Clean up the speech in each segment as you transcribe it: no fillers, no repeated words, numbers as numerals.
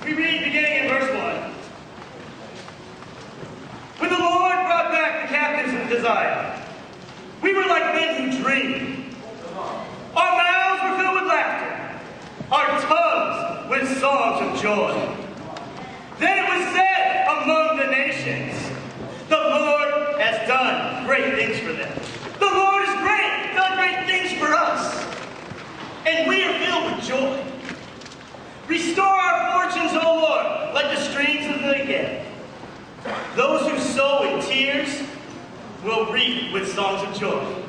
We read beginning in verse 1. When the Lord brought back the captives of Zion, we were like men who dream. Our mouths were filled with laughter, our tongues with songs of joy. Then it was said among the nations, the Lord has done great things for them. The Lord is great, done great things for us. And we are filled with joy. Restore our fortunes, O Lord, like the streams of the Negev. Those who sow in tears will reap with songs of joy.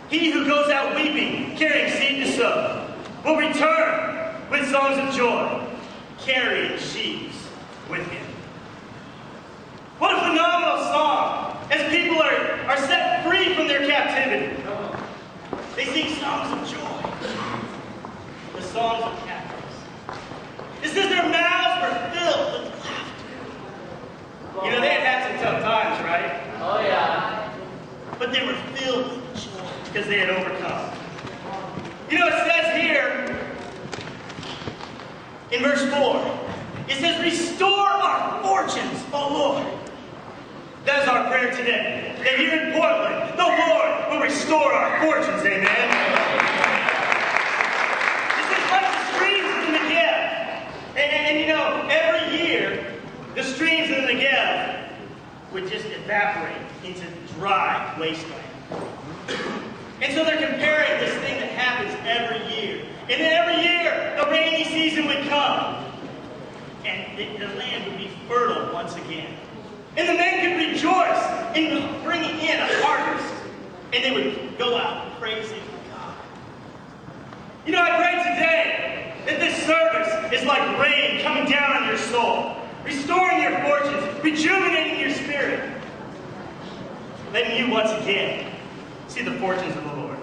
He who goes out weeping, carrying seed to sow, will return with songs of joy, carrying sheaves with him. What a phenomenal song as people are set free from their captivity. They sing songs of joy, the songs of captives. It says their mouths were filled with laughter. You know, they had some tough times, right? Oh, yeah. But they were filled with joy because they had overcome. You know, it says here in verse 4, it says, restore our fortunes, O Lord. That is our prayer today. That here in Portland, the Lord will restore our fortunes, amen? This is like the streams of the Negev. And you know, every year, the streams of the Negev would just evaporate into dry wasteland. And so they're comparing this thing that happens every year. And then every year, the rainy season would come. And the land would be fertile once again. And the men could rejoice in bringing in a harvest. And they would go out praising God. You know, I pray today that this service is like rain coming down on your soul, restoring your fortunes, rejuvenating your spirit, letting you once again see the fortunes of the Lord.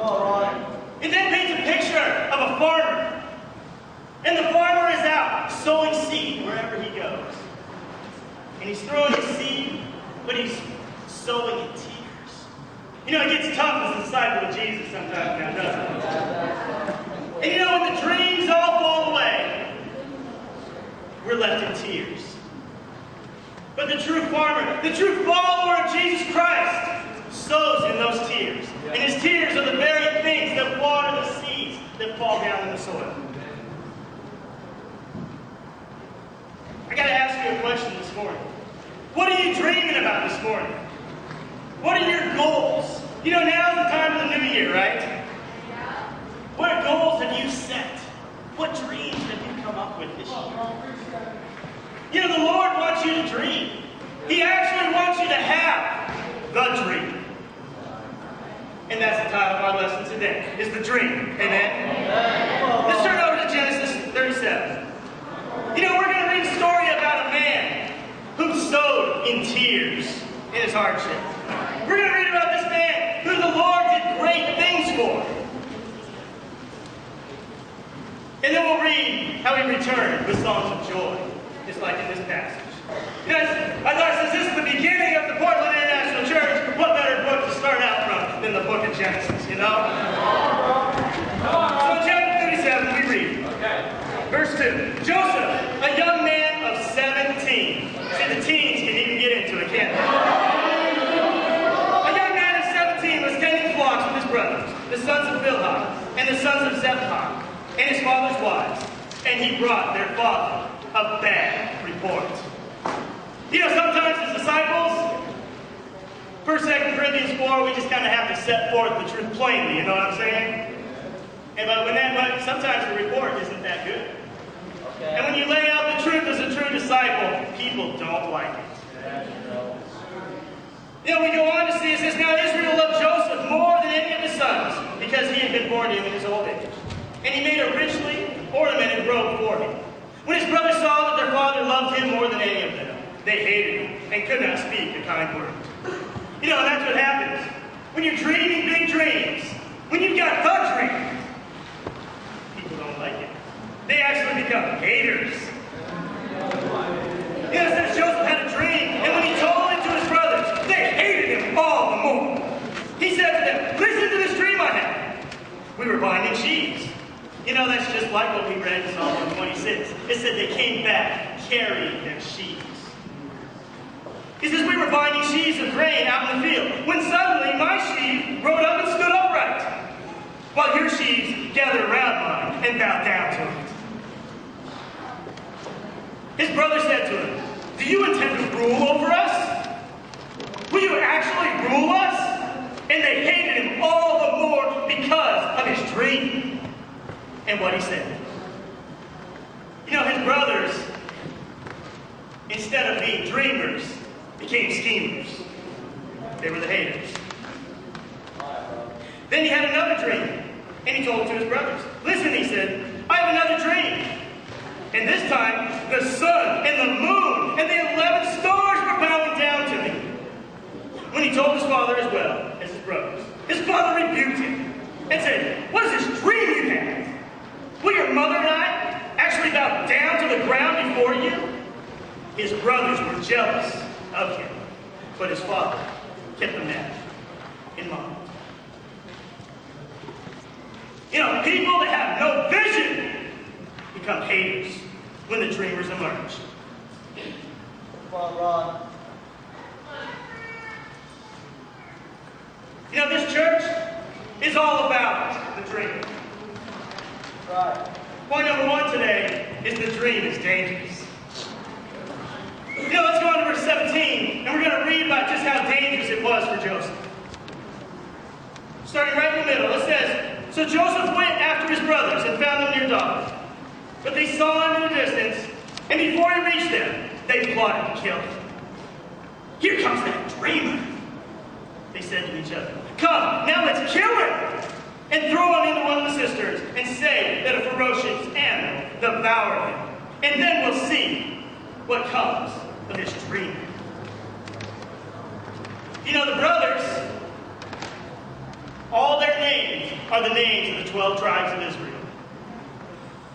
All right. It then paints a picture of a farmer. And the farmer is out sowing seed wherever he goes. And he's throwing his seed, but he's sowing in tears. You know, it gets tough as a disciple of Jesus sometimes now, doesn't it? And you know, when the dreams all fall away, we're left in tears. But the true farmer, the true follower of Jesus Christ, sows in those tears. And his tears are the very things that water the seeds that fall down in the soil. I got to ask you a question this morning. What are you dreaming about this morning? What are your goals? You know, now's the time of the new year, right? What goals have you set? What dreams have you come up with this year? You know, the Lord wants you to dream. He actually wants you to have the dream. And that's the title of our lesson today, is the dream. Amen? Let's turn over to Genesis 37. You know, we're going to read a story about a man who sowed in tears in his hardship. We're going to read about this man who the Lord did great things for. And then we'll read how he returned with songs of joy, just like in this passage. Because I thought, since this is the beginning of the Portland International Church, what better book to start out from than the book of Genesis, you know? So in chapter 37, we read. Verse 2. Joseph, a young man of 17. See, the teens can even get into it, can't they? A young man of 17 was tending flocks with his brothers, the sons of Bilhah, and the sons of Zebhah, and his father's wives. And he brought their father a bad report. You know, sometimes as disciples, 1st, 2nd Corinthians 4, we just kind of have to set forth the truth plainly, you know what I'm saying? And but sometimes the report isn't that good. Okay. And when you lay out the truth as a true disciple, people don't like it. You know, we go on to see, it says, now Israel loved Joseph more than any of his sons, because he had been born to him in his old age. And he made a richly ornamented robe for him. When his brothers saw that their father loved him more than any of them, they hated him and could not speak a kind word. You know, and that's what happens. When you're dreaming big dreams, when you've got the dream, people don't like it. They actually become haters. You know, it says Joseph had a dream, and when he told it to his brothers, they hated him all the more. He said to them, listen to this dream I had. We were binding sheaves in You know, that's just like what we read in Psalm 126. It said they came back carrying their sheaves. He says, we were binding sheaves of grain out in the field, when suddenly my sheaf rode up and stood upright, while your sheaves gathered around mine and bowed down to it. His brother said to him, do you intend to rule over us? Will you actually rule us? And they hated him all the more because of his dream and what he said. You know, his brothers, instead of being dreamers, became schemers. They were the haters. Then he had another dream, and he told it to his brothers. Listen, he said, I have another dream. And this time, the sun and the moon and the 11 stars were bowing down to me. When he told his father as well as his brothers, his father rebuked him and said, what is this dream you had? Will your mother and I actually bow down to the ground before you? His brothers were jealous of him, but his father kept the matter in mind. You know, people that have no vision become haters when the dreamers emerge. Come on, Ron. You know, this church is all about the dream. Right. Point number 1 today is the dream is dangerous. You know, let's go on to verse 17, and we're going to read about just how dangerous it was for Joseph. Starting right in the middle, it says, so Joseph went after his brothers and found them near Dothan. But they saw him in the distance, and before he reached them, they plotted to kill him. Here comes that dreamer, they said to each other. Come, now let's kill him, and throw him into one of the cisterns, and say that a ferocious animal devoured him. And then we'll see what comes of this dream. You know, the brothers, all their names are the names of the 12 tribes of Israel.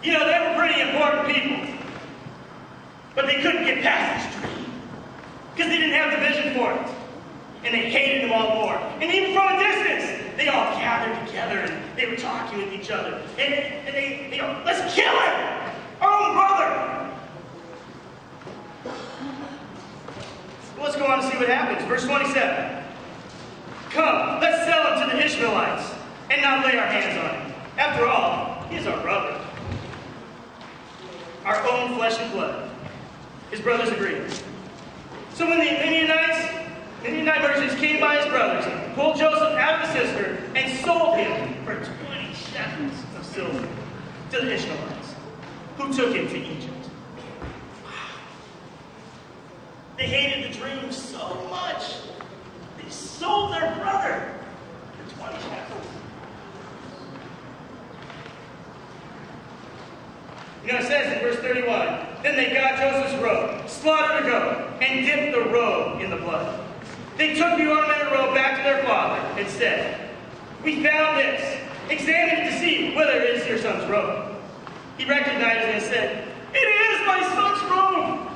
You know, they were pretty important people, but they couldn't get past this dream because they didn't have the vision for it. And they hated him all more. And even from a distance, they all gathered together and they were talking with each other. And they go, let's kill him! Our own brother! Well, let's go on and see what happens. Verse 27. Come, let's sell him to the Ishmaelites and not lay our hands on him. After all, he is our brother. Our own flesh and blood. His brothers agreed. So when the Midianite merchants came by his brothers, pulled Joseph out of the cistern, and sold him for 20 shekels of silver to the Ishmaelites, who took him to Egypt. Wow. They hated the dream so much, they sold their brother for 20 shekels. You know, it says in verse 31, then they got Joseph's robe, slaughtered a goat, and dipped the robe in the blood. They took the ornamented robe back to their father and said, we found this. Examine it to see whether it is your son's robe. He recognized it and said, it is my son's robe.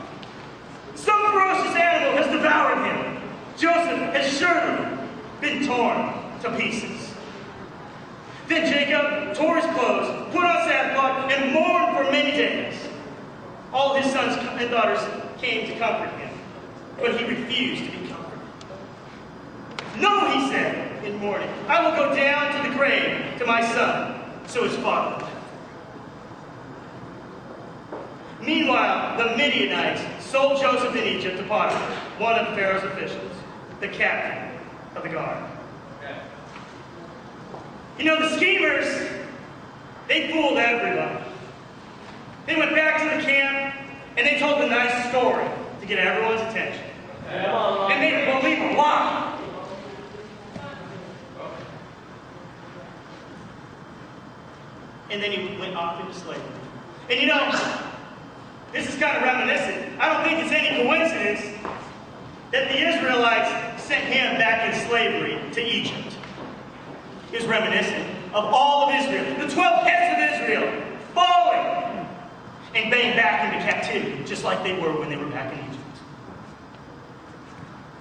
Some ferocious animal has devoured him. Joseph has surely been torn to pieces. Then Jacob tore his clothes, put on sackcloth, and mourned for many days. All his sons and daughters came to comfort him, but he refused to be comforted. No, he said in mourning, I will go down to the grave to my son. So his father left. Meanwhile, the Midianites sold Joseph in Egypt to Potiphar, one of Pharaoh's officials, the captain of the guard. You know, the schemers, they fooled everybody. They went back to the camp, and they told a nice story to get everyone's attention. And they believed a lie. And then he went off into slavery. And you know, this is kind of reminiscent. I don't think it's any coincidence that the Israelites sent him back in slavery to Egypt. It was reminiscent of all of Israel, the 12 heads of Israel, falling and being back into captivity, just like they were when they were back in Egypt.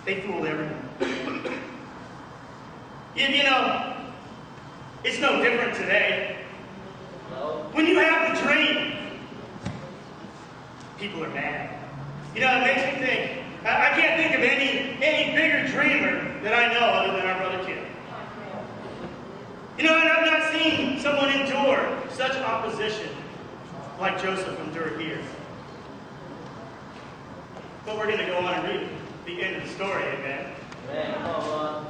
They fooled everyone. You know, it's no different today. No. When you have the dream, people are mad. You know, it makes me think. I can't think of any bigger dreamer that I know other than our brother Kim. You know, and I've not seen someone endure such opposition like Joseph endured here. But we're going to go on and read the end of the story, amen? Amen. Come on, Ron.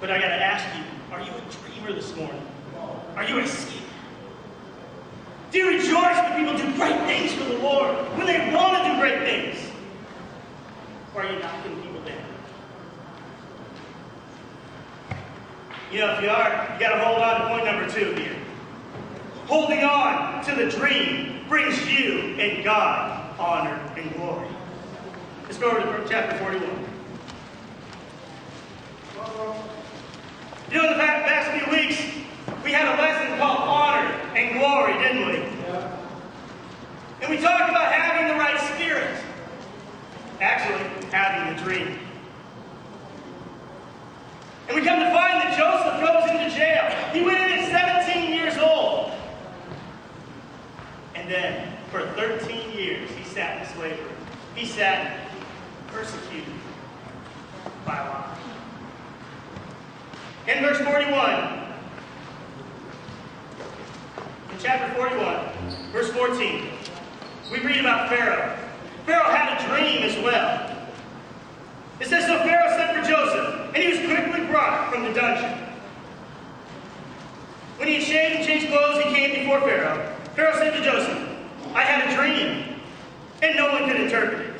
But I got to ask you, are you a dreamer this morning? Are you a seeker? Do you rejoice when people do great things for the Lord, when they want to do great things? Or are you knocking people down? You know, if you are, you got to hold on to point number 2 here. Holding on to the dream brings you and God honor and glory. Let's go over to chapter 41. You know, in the past few weeks, we had a lesson called honor and glory, didn't we? Yeah. And we talked about having the right spirit. Actually, having the dream. And we come to find that Joseph goes into jail. He went in at 17 years old. And then, for 13 years, he sat in slavery. He sat persecuted by lies. In verse 41, in chapter 41, verse 14, we read about Pharaoh. Pharaoh had a dream as well. It says, so Pharaoh sent for Joseph, and he was quickly brought from the dungeon. When he had shaved and changed clothes, he came before Pharaoh. Pharaoh said to Joseph, I had a dream, and no one could interpret it.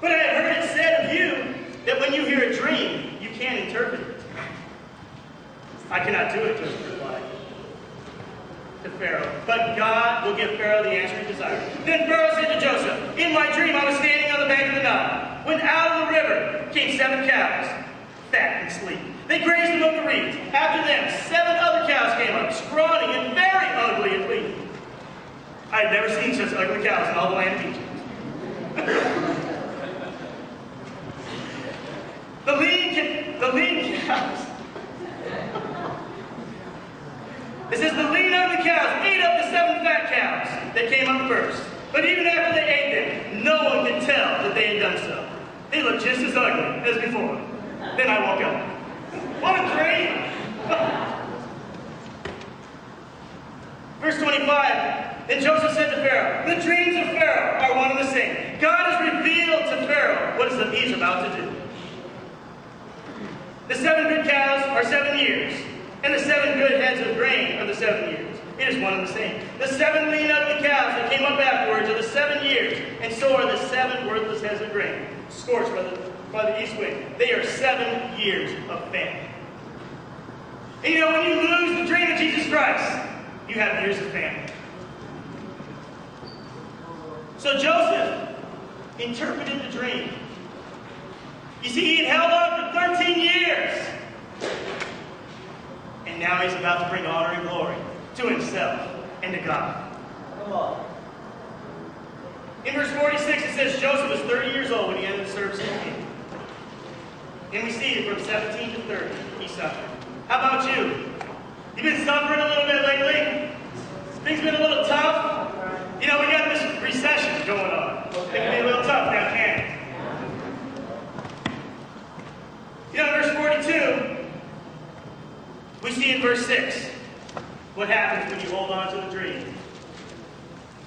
But I have heard it said of you that when you hear a dream, you can't interpret it. I cannot do it, Joseph replied to Pharaoh. But God will give Pharaoh the answer he desires. Then Pharaoh said to Joseph, in my dream I was standing on the bank of the Nile, when out of the river came 7 cows, fat and sleek. They grazed among the reeds. After them, 7 other cows came up, scrawny and very ugly and bleeding. I had never seen such ugly cows in all the land of Egypt. the lean cows. It says the lean ugly cows ate up the 7 fat cows that came up first. But even after they ate them, no one could tell that they had done so. They looked just as ugly as before. Then I woke up. What a dream! Verse 25, then Joseph said to Pharaoh, the dreams of Pharaoh are one and the same. God has revealed to Pharaoh what he's about to do. The 7 good cows are 7 years, and the 7 good heads of grain are the 7 years. It is one and the same. The 7 lean ugly cows that came up afterwards are the 7 years, and so are the 7 worthless heads of grain, scorched by the east wind. They are 7 years of famine. And you know, when you lose the dream of Jesus Christ, you have years of famine. So Joseph interpreted the dream. You see, he had held on for 13 years. And now he's about to bring honor and glory to himself and to God. Come on. In verse 46, it says Joseph was 30 years old when he entered the service of the king. And we see that from 17 to 30, he suffered. How about you? You've been suffering a little bit lately? Things been a little tough? You know, we got this recession going on. It can be a little tough now, can't it? You know, in verse 42, we see in verse 6 what happens when you hold on to the dream.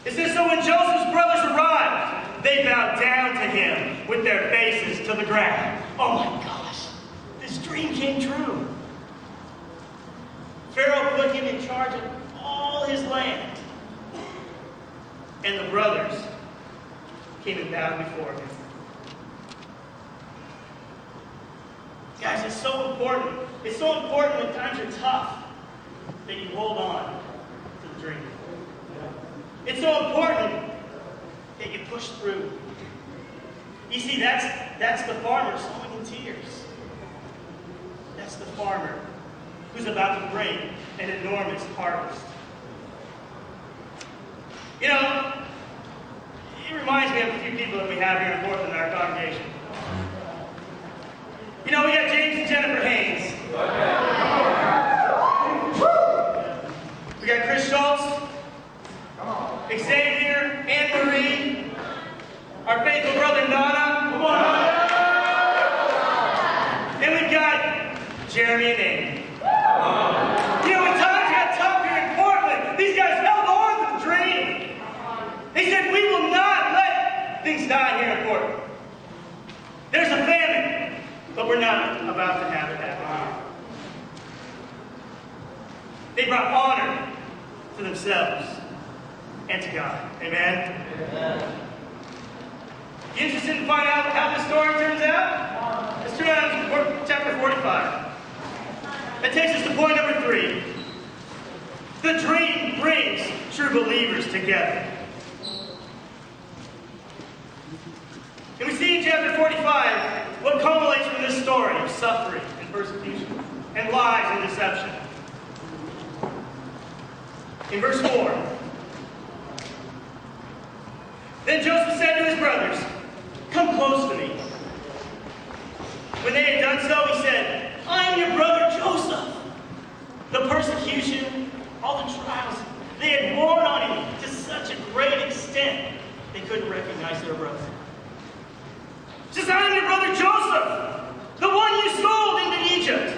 It says, so when Joseph's brothers arrived, they bowed down to him with their faces to the ground. Oh my gosh, this dream came true. Pharaoh put him in charge of all his land. And the brothers came and bowed before him. Guys, it's so important. It's so important when times are tough that you hold on to the dream. It's so important that you push through. You see, that's the farmer sowing in tears. That's the farmer who's about to bring an enormous harvest. You know, it reminds me of a few people that we have here in Portland in our congregation. You know, we got James and Jennifer Haynes. We got Chris Schultz Xavier, Anne Marie, our faithful brother Nana. Come on. And we've got Jeremy and Amy. You know, when times got tough here in Portland, these guys held on to the dream. They said, we will not let things die here in Portland. There's a famine, but we're not about to have it happen here. They brought honor to themselves and to God. Amen? Amen. You interested in finding out how the story turns out? Let's turn out to chapter 45. That takes us to point number 3. The dream brings true believers together. And we see in chapter 45 what culminates from this story of suffering and persecution and lies and deception. In verse 4, then Joseph said to his brothers, come close to me. When they had done so, he said, I am your brother Joseph. The persecution, all the trials, they had worn on him to such a great extent, they couldn't recognize their brother. He says, I am your brother Joseph, the one you sold into Egypt.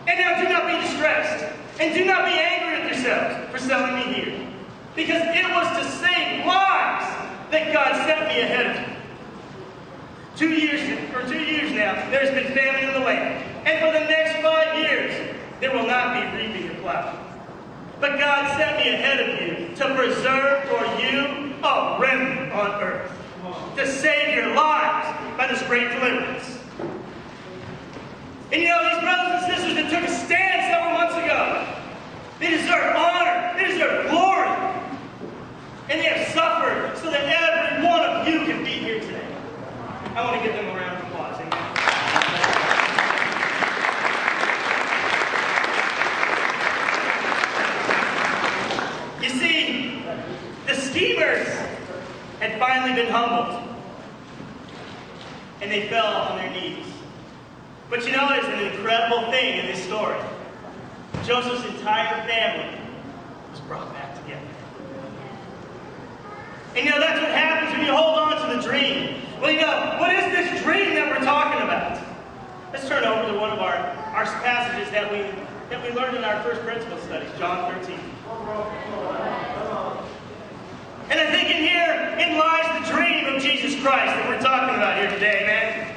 And now do not be distressed, and do not be angry with yourselves for selling me here, because it was to save lives that God sent me ahead of you. 2 years now, there has been famine in the land, and for the next 5 years, there will not be reaping or plowing. But God sent me ahead of you to preserve for you a remnant on earth, to save your lives by this great deliverance. And you know, these brothers and sisters that took a stand several months ago, they deserve honor, they deserve glory, and they have suffered so that every one of you can be here today. I want to give them a round of applause. Amen. You see, the schemers had finally been humbled, and they fell on their knees. But you know, there's an incredible thing in this story. Joseph's entire family was brought back together. And you know, that's what happens when you hold on to the dream. Well, you know, what is this dream that we're talking about? Let's turn over to one of our passages that we learned in our first principle studies, John 13. And I think in here, it lies the dream of Jesus Christ that we're talking about here today, man.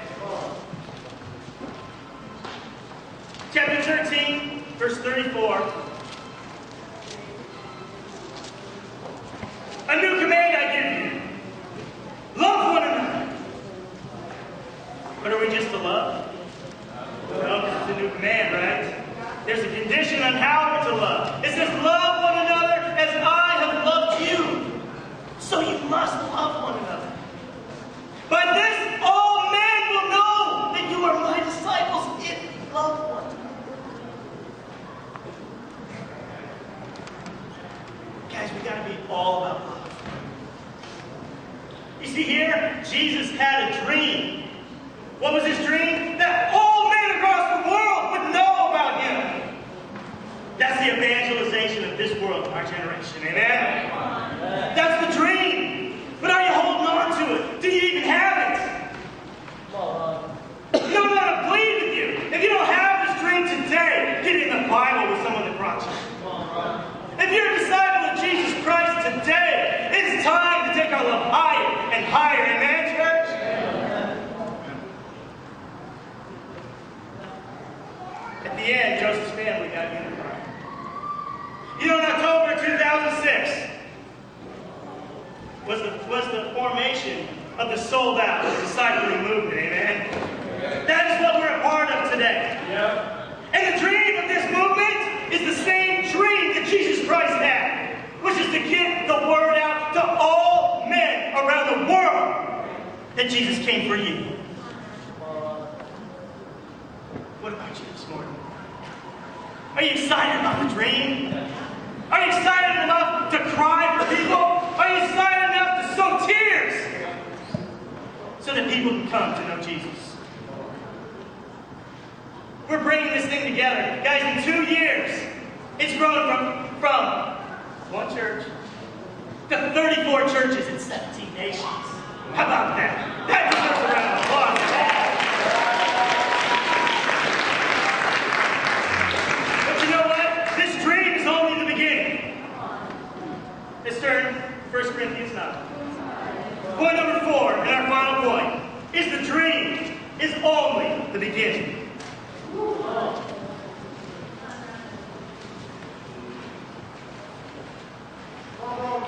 Chapter 13, verse 34. A new command I give you. Love one another. But are we just to love? No, because it's a new command, right? There's a condition on how we're to love. It says, love one another as I have loved you. So you must love one another. By this, all men will know that you are my disciples if you love one another. Guys, we got to be all about love. You see here, Jesus had a dream. What was his dream? That all men across the world would know about him. That's the evangelization of this world in our generation. Amen? That's the dream. But are you holding on to it? Do you even have it? No, no, to plead with you. If you don't have this dream today, get in the Bible with someone that brought you. If you're a disciple of Jesus Christ today, it's time to take our love higher and higher. Amen, church? At the end, Joseph's family got unified. You know, in October 2006 was the formation of the Sold Out discipling movement. Amen? That is what we're a part of today. And the dream of this movement is the same dream that Jesus Christ had, which is to get the word out to all men around the world that Jesus came for you. What about you this morning? Are you excited about the dream? Are you excited enough to cry for people? Are you excited enough to sow tears so that people can come to know Jesus? We're bringing this thing together. Guys, in 2 years, it's grown from one church to 34 churches in 17 nations. How about that? That deserves a round of applause. But you know what? This dream is only the beginning. Let's turn to 1 Corinthians 9. Point number 4, and our final point, is the dream is only the beginning.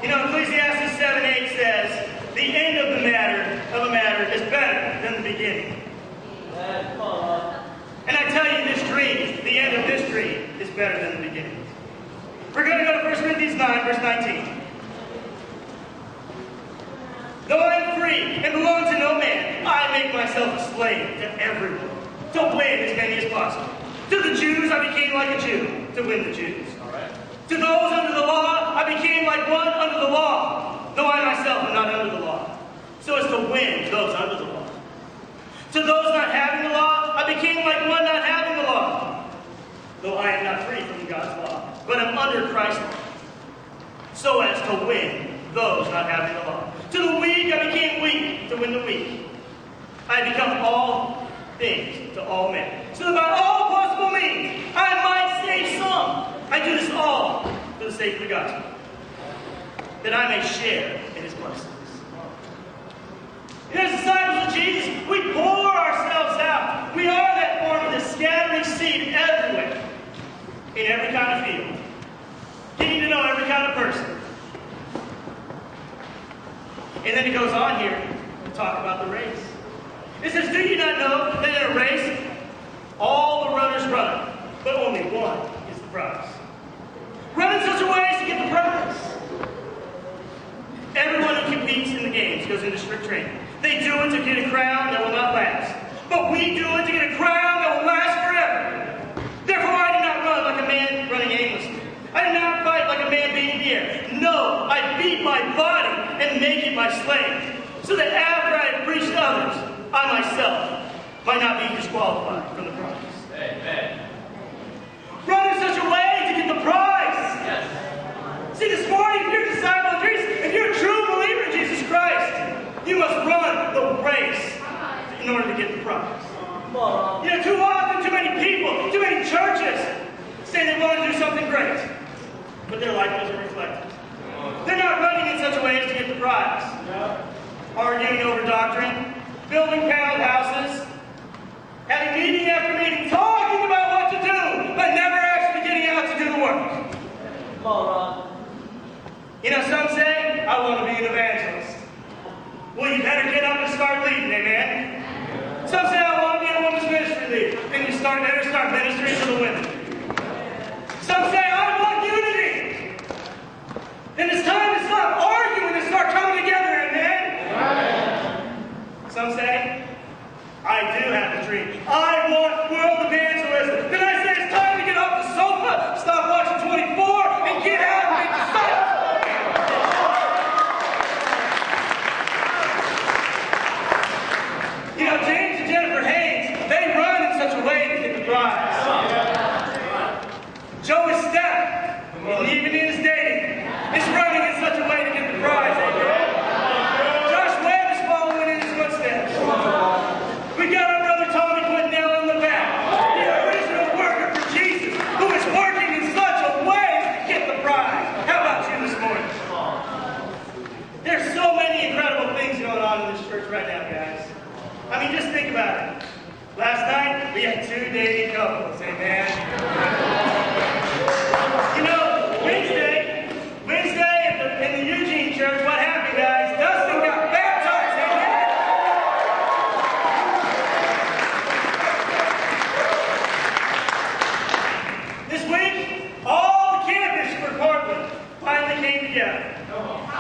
You know, Ecclesiastes 7:8 says, the end of a matter is better than the beginning. And I tell you, this dream, the end of this dream, is better than the beginning. We're going to go to 1 Corinthians 9, verse 19. Though I am free and belong to no man, I make myself a slave to everyone, to win as many as possible. To the Jews, I became like a Jew, to win the Jews. To those under the law, I became like one under the law, though I myself am not under the law, so as to win those under the law. To those not having the law, I became like one not having the law, though I am not free from God's law, but am under Christ's law, so as to win those not having the law. To the weak, I became weak to win the weak. I become all things to all men, so that by all possible means I might save some. I do this all for the sake of the gospel, that I may share in his blessings. As disciples of Jesus, we pour ourselves out. We are that form of the scattering seed everywhere, in every kind of field, getting to know every kind of person. And then it goes on here to talk about the race. It says, do you not know that in a race, all the runners run, but only one is the prize? Run in such a way as to get the prize. Everyone who competes in the games goes into strict training. They do it to get a crown that will not last. But we do it to get a crown that will last forever. Therefore, I do not run like a man running aimlessly. I do not fight like a man beating the air. No, I beat my body and make it my slave, so that after I have preached to others, I myself might not be disqualified from the prize. Amen. Run in such a way to get the prize. Yes. See, this morning, if you're a disciple of Jesus, if you're a true believer in Jesus Christ, you must run the race in order to get the prize. You know, too often, too many people, too many churches say they want to do something great, but their life doesn't reflect it. They're not running in such a way as to get the prize. Arguing over doctrine, building paneled houses, having meeting after meeting, talking about what to do, but never actually getting out to do the work. You know, some say, I want to be an evangelist. Well, you better get up and start leading, amen? Some say, I want to be a women's ministry leader. And you better start ministering to the women. Some say, I want unity. And it's time to stop arguing and start coming together, amen? Some say, I do have a dream. I want world evangelism. Then I say, it's time to get off the sofa, stop watching 24, and get out and make disciples. You know, James and Jennifer Haynes, they run in such a way to get the prize. Joey Stepp, even in his dating, is running in such a way to get the prize. Amen. Josh Webb is following in his footsteps. We got our brother Tommy Quintnell in the back, the original worker for Jesus, who is working in such a way to get the prize. How about you this morning? There's so many incredible things going on in this church right now, guys. I mean, just think about it. Last night, we had 2 dating couples, amen? You know, Wednesday in the Eugene church, what happened, guys? Dustin got baptized, amen? This week, all the campus for Portland finally came together.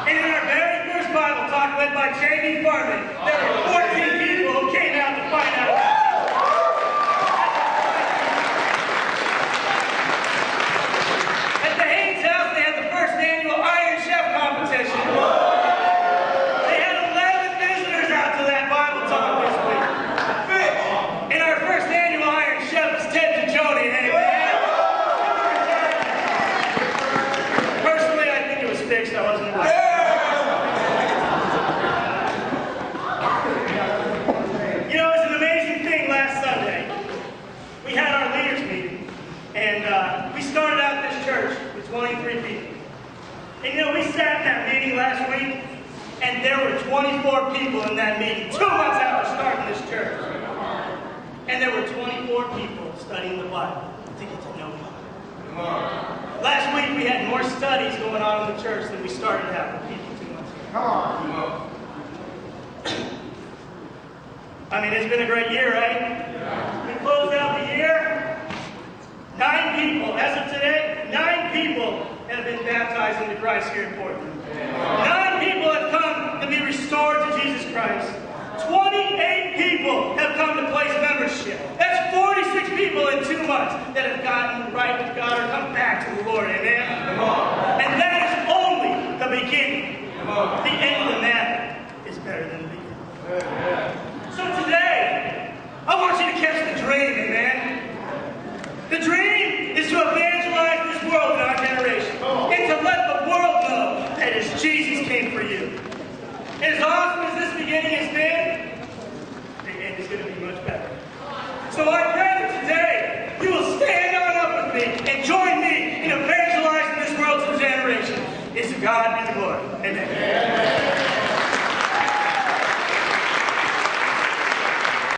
And in our very first Bible talk led by J.B. Farley, there were 14 people who came out to find out. At the Haynes house, they had the first annual Iron Chef competition. They had 11 visitors out to that Bible talk this week. And our first annual Iron Chef is Ted DeJoni, amen? Personally, I think it was fixed. I wasn't aware. meeting last week, and there were 24 people in that meeting, 2 months after starting this church. And there were 24 people studying the Bible to get to know God. Last week we had more studies going on in the church than we started having people 2 months ago. Come on. I mean, it's been a great year, right? We closed out the year. 9 people, as of today, 9 people have been baptized into Christ here in Portland. 9 people have come to be restored to Jesus Christ. 28 people have come to place membership. That's 46 people in 2 months that have gotten right with God or come back to the Lord. Amen? And that is only the beginning. The end of the matter is better than the beginning. So today, I want you to catch the dream, amen? The dream is to evangelize this world in our generation and to let the world know that it's Jesus came for you. And as awesome as this beginning has been, the end is going to be much better. So I pray that today you will stand on up with me and join me in evangelizing this world's generation. It's to God be the glory. Amen.